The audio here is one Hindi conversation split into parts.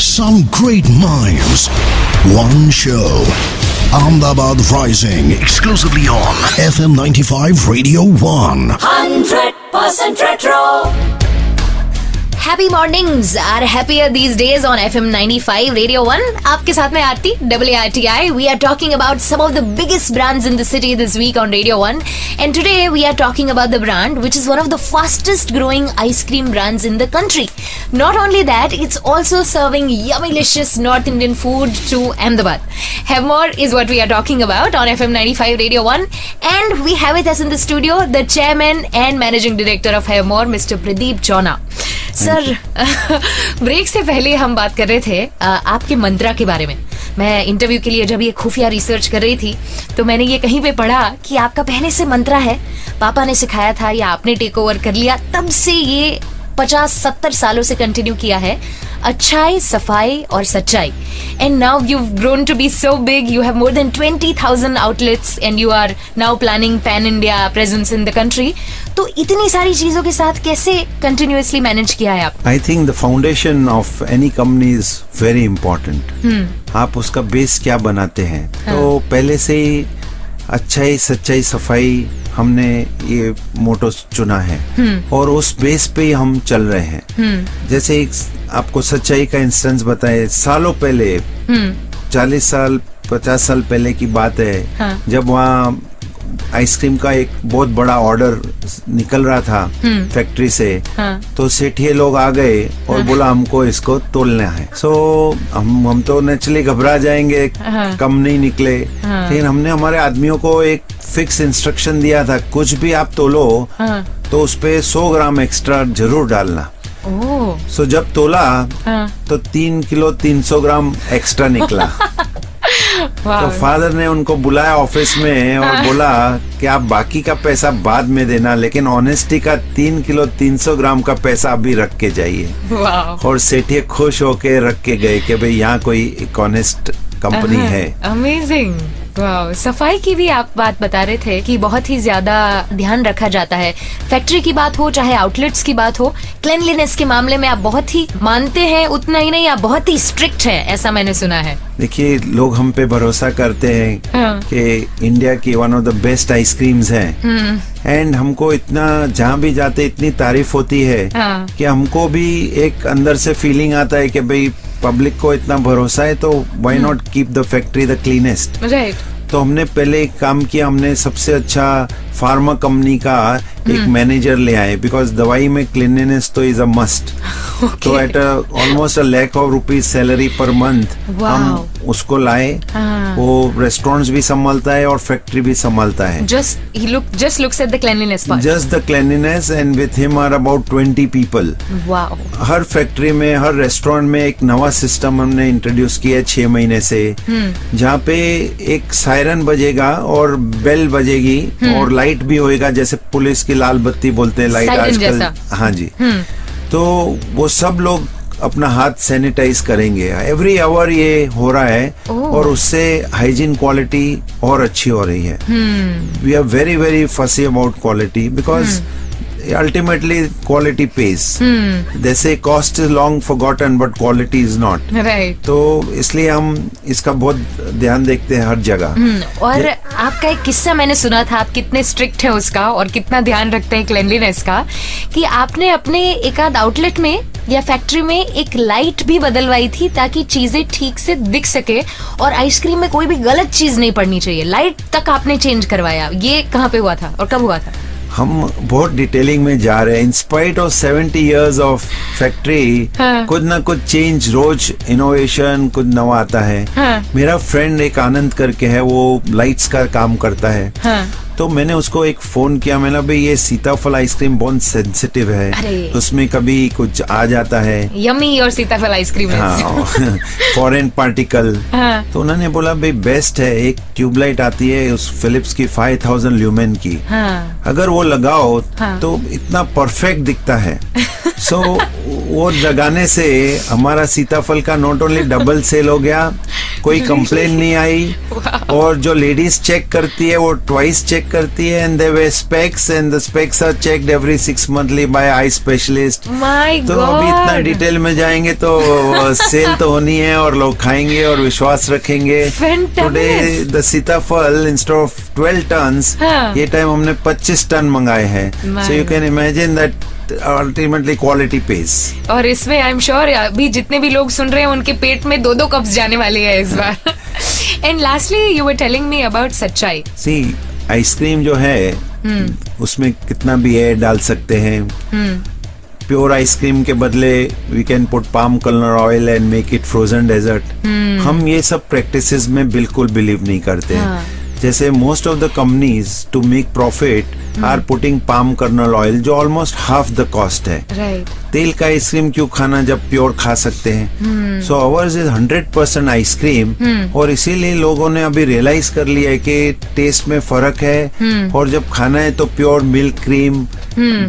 some great minds. One show. Ahmedabad Rising, exclusively on FM 95 Radio 1. 100% retro. Happy mornings are happier these days on FM 95 radio 1. आपके साथ में Aarti WRTI. We are talking about some of the biggest brands in the city this week on Radio 1. And today we are talking about the brand which is one of the fastest growing ice cream brands in the country. Not only that, it's also serving yummylicious North Indian food to Ahmedabad. Hevmor is what we are talking about on FM 95 Radio 1. And we have with us in the studio the chairman and managing director of Hevmor, Mr. Pradeep Chona. Sir, break से पहले हम बात कर रहे थे आपके मंत्रा के बारे में. मैं इंटरव्यू के लिए जब ये खुफिया रिसर्च कर रही थी तो मैंने ये कहीं पे पढ़ा कि आपका पहले से मंत्रा है, पापा ने सिखाया था या आपने टेक ओवर कर लिया, तब से ये 50-70 सालों से कंटिन्यू किया है. अच्छाई, सफाई और सच्चाई. And now you've grown to be so big. You have more than 20,000 outlets and you are now planning pan-India presence in the country. तो इतनी सारी चीजों के साथ कैसे continuously manage किया है आप? I think the foundation of any company is very important. आप उसका बेस क्या बनाते हैं? तो पहले से ही अच्छाई, सच्चाई, सफाई हमने ये मोटो चुना है और उस बेस पे ही हम चल रहे हैं. जैसे एक आपको सच्चाई का इंस्टेंस बताए, सालों पहले 40 साल 50 साल पहले की बात है, जब वहाँ आइसक्रीम का एक बहुत बड़ा ऑर्डर निकल रहा था फैक्ट्री से, तो सेठिए लोग आ गए और बोला हमको इसको तोलना है. सो हम तो नेचुरली घबरा जाएंगे, कम नहीं निकले. लेकिन हमने हमारे आदमियों को एक फिक्स इंस्ट्रक्शन दिया था, कुछ भी आप तोलो तो उस पे 100 ग्राम एक्स्ट्रा जरूर डालना. सो जब तोला तो 3 किलो 300 ग्राम एक्स्ट्रा निकला. तो फादर ने उनको बुलाया ऑफिस में और बोला कि आप बाकी का पैसा बाद में देना, लेकिन ऑनेस्टी का 3 किलो 300 ग्राम का पैसा अभी रख के जाइए. और सेठिए खुश होके रख के गए कि भाई यहाँ कोई एक ऑनेस्ट कंपनी है. अमेजिंग. वाह. सफाई की भी आप बात बता रहे थे कि बहुत ही ज्यादा ध्यान रखा जाता है. फैक्ट्री की बात हो चाहे आउटलेट्स की बात हो, क्लीनलीनेस के मामले में आप बहुत ही मानते हैं. उतना ही नहीं, आप बहुत ही स्ट्रिक्ट हैं, ऐसा मैंने सुना है. देखिए, लोग हम पे भरोसा करते हैं कि इंडिया की one of the best ice creams हैं. एंड हमको इतना जहाँ भी जाते इतनी तारीफ होती है कि हमको भी एक अंदर से फीलिंग आता है कि भाई पब्लिक को इतना भरोसा है तो why not keep the factory the cleanest. Right. तो हमने पहले एक काम किया, हमने सबसे अच्छा फार्मा कंपनी का एक मैनेजर ले आए, बिकॉज दवाई में क्लीनलीनेस तो इज अ मस्ट. तो eight almost ₹1,00,000 salary per month हम उसको लाए. वो रेस्टोरेंट्स भी संभालता है और फैक्ट्री भी संभालता है. just looks at the cleanliness part. Just the cleanliness, and with him are about 20 people. Wow. Her factory में, हर रेस्टोरेंट में एक नवा सिस्टम हमने इंट्रोड्यूस किया 6 महीने से, जहाँ पे एक सायरन बजेगा और बेल बजेगी और लाइट भी होएगा, जैसे पुलिस की लाल बत्ती बोलते हैं लाइट आजकल. हाँ जी. तो वो सब लोग अपना हाथ सैनिटाइज करेंगे. एवरी आवर ये हो रहा है और उससे हाइजीन क्वालिटी और अच्छी हो रही है. वी आर वेरी वेरी फसी about quality because ultimately quality pays. They say cost is long forgotten but quality is not. Right. तो इसलिए हम इसका बहुत ध्यान देखते हैं हर जगह. और आपका एक किस्सा मैंने सुना था, आप कितने स्ट्रिक्ट हैं उसका और कितना ध्यान रखते हैं क्लीनलीनेस का, कि आपने अपने एक आध आउटलेट में या फैक्ट्री में एक लाइट भी बदलवाई थी ताकि चीजें ठीक से दिख सके और आइसक्रीम में कोई भी गलत चीज नहीं पड़नी चाहिए. लाइट तक आपने चेंज करवाया. ये कहाँ पे हुआ था और कब हुआ था? हम बहुत डिटेलिंग में जा रहे हैं. In spite of 70 years of factory, कुछ ना कुछ चेंज, रोज इनोवेशन, कुछ नवा आता है. मेरा फ्रेंड एक आनंद करके है, वो लाइट्स का काम करता है. तो मैंने उसको एक फोन किया, मैंने भाई ये सीताफल आइसक्रीम बहुत सेंसिटिव है, उसमें कभी कुछ आ जाता है. यम्मी और सीताफल आइसक्रीम. हाँ. Foreign particle. तो उन्होंने बोला भाई बेस्ट है, एक ट्यूबलाइट आती है उस फिलिप्स की 5000 ल्यूमेन की, अगर वो लगाओ तो इतना परफेक्ट दिखता है. सो वो जगाने से हमारा सीताफल का नॉट ओनली डबल सेल हो गया, कोई कंप्लेन नहीं आई, और जो लेडीज चेक करती है वो ट्वाइस चेक करती है and they wear specs and the specs are checked every 6 monthly by eye specialist. My तो गॉड, अभी इतना डिटेल में जाएंगे तो सेल तो होनी है और लोग खाएंगे और विश्वास रखेंगे। Today the sitaphal instead of 12 tons, ये टाइम हमने 25 टन मंगाए हैं। So you can imagine that ultimately quality pace. और इसमें आई एम श्योर अभी जितने भी लोग सुन रहे हैं उनके पेट में 2-2 कप्स जाने वाले हैं इस बार। And lastly you were telling me about सच्चाई। सी आइसक्रीम जो है उसमें कितना भी एयर डाल सकते हैं। प्योर आइसक्रीम के बदले we can put palm kernel oil and make it frozen dessert. हम ये सब प्रैक्टिसेस में बिल्कुल बिलीव नहीं करते हैं। जैसे most of the companies to make profit are putting palm kernel oil जो ऑलमोस्ट हाफ द कॉस्ट है। तेल का आइसक्रीम क्यों खाना जब प्योर खा सकते हैं। सो अवर्स इज 100% आइसक्रीम और इसीलिए लोगों ने अभी रियलाइज कर लिया है कि टेस्ट में फर्क है और जब खाना है तो प्योर मिल्क क्रीम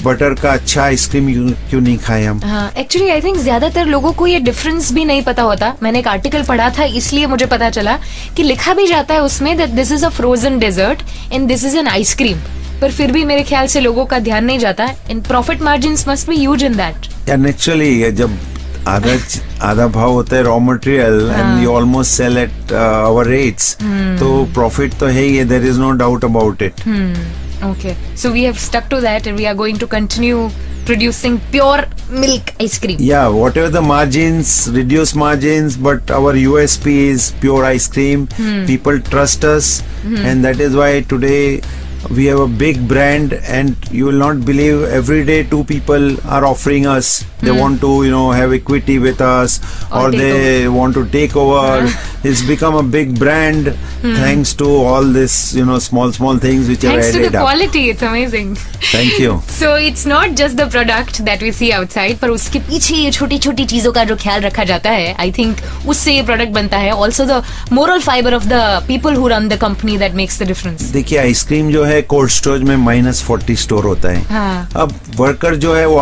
बटर का अच्छा आइसक्रीम क्यों नहीं खाए हम। एक्चुअली आई थिंक ज्यादातर लोगों को ये डिफरेंस भी नहीं पता होता। मैंने एक आर्टिकल पढ़ा था इसलिए मुझे पता चला कि लिखा भी जाता है उसमें that this is a frozen dessert and this is an ice cream, पर फिर भी मेरे ख्याल से लोगों का ध्यान नहीं जाता and profit margins must be huge in that. Naturally जब आधा भाव होता है raw material and you almost sell at our rates, तो प्रॉफिट तो है ही, there is no doubt about it. Okay, so we have stuck to that and we are going to continue producing pure milk ice cream. Yeah, whatever the margins, reduce margins, but our USP is pure ice cream. People trust us and that is why today we have a big brand and you will not believe every day 2 people are offering us. They want to, have equity with us or they want to take over. It's become a big brand thanks to all this, small things which are added up. Thanks to the quality, it's amazing. Thank you. So it's not just the product that we see outside, पर उसके पीछे ये छोटी-छोटी चीजों का जो ख्याल रखा जाता है, I think उससे ये प्रोडक्ट बनता है. Also the moral fiber of the people who run the company that makes the difference. देखिए आइसक्रीम जो है कोल्ड स्टोरेज में -40 स्टोर होता है. अब वर्कर जो है वो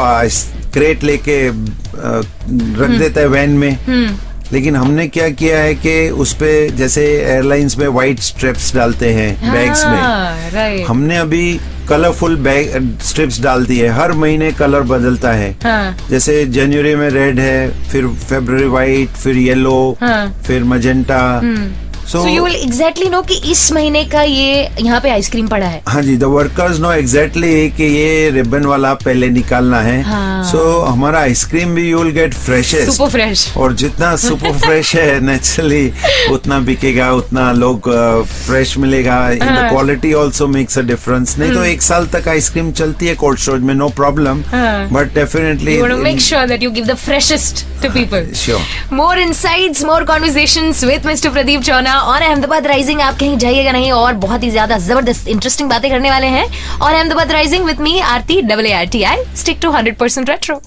क्रेट लेके रख देता है वैन में. लेकिन हमने क्या किया है कि उस पे जैसे एयरलाइंस में व्हाइट स्ट्रिप्स डालते हैं बैग्स में, हमने अभी कलरफुल बैग स्ट्रिप्स डाल दी है. हर महीने कलर बदलता है. जैसे जनवरी में रेड है, फिर फरवरी व्हाइट, फिर येलो, फिर magenta. So you will exactly know कि इस महीने का ये यहाँ पे आइसक्रीम पड़ा है. हाँ जी, the workers know exactly कि ये रिबन वाला पहले निकालना है. So हमारा आइसक्रीम भी you will get freshest. Super fresh. और जितना super fresh है naturally उतना बिकेगा, उतना लोग fresh मिलेगा. The quality also makes a difference. नहीं तो 1 साल तक आइसक्रीम चलती है कोल्ड स्टोरेज में, no problem. But definitely you want to make sure that you give the freshest to people. Sure. More insights, more conversations with Mr. Pradeep Chawna और अहमदाबाद राइजिंग. आप कहीं जाइएगा नहीं और बहुत ही ज्यादा जबरदस्त इंटरेस्टिंग बातें करने वाले हैं. और Ahmedabad rising with me Aarti AARTI. Stick to 100% retro.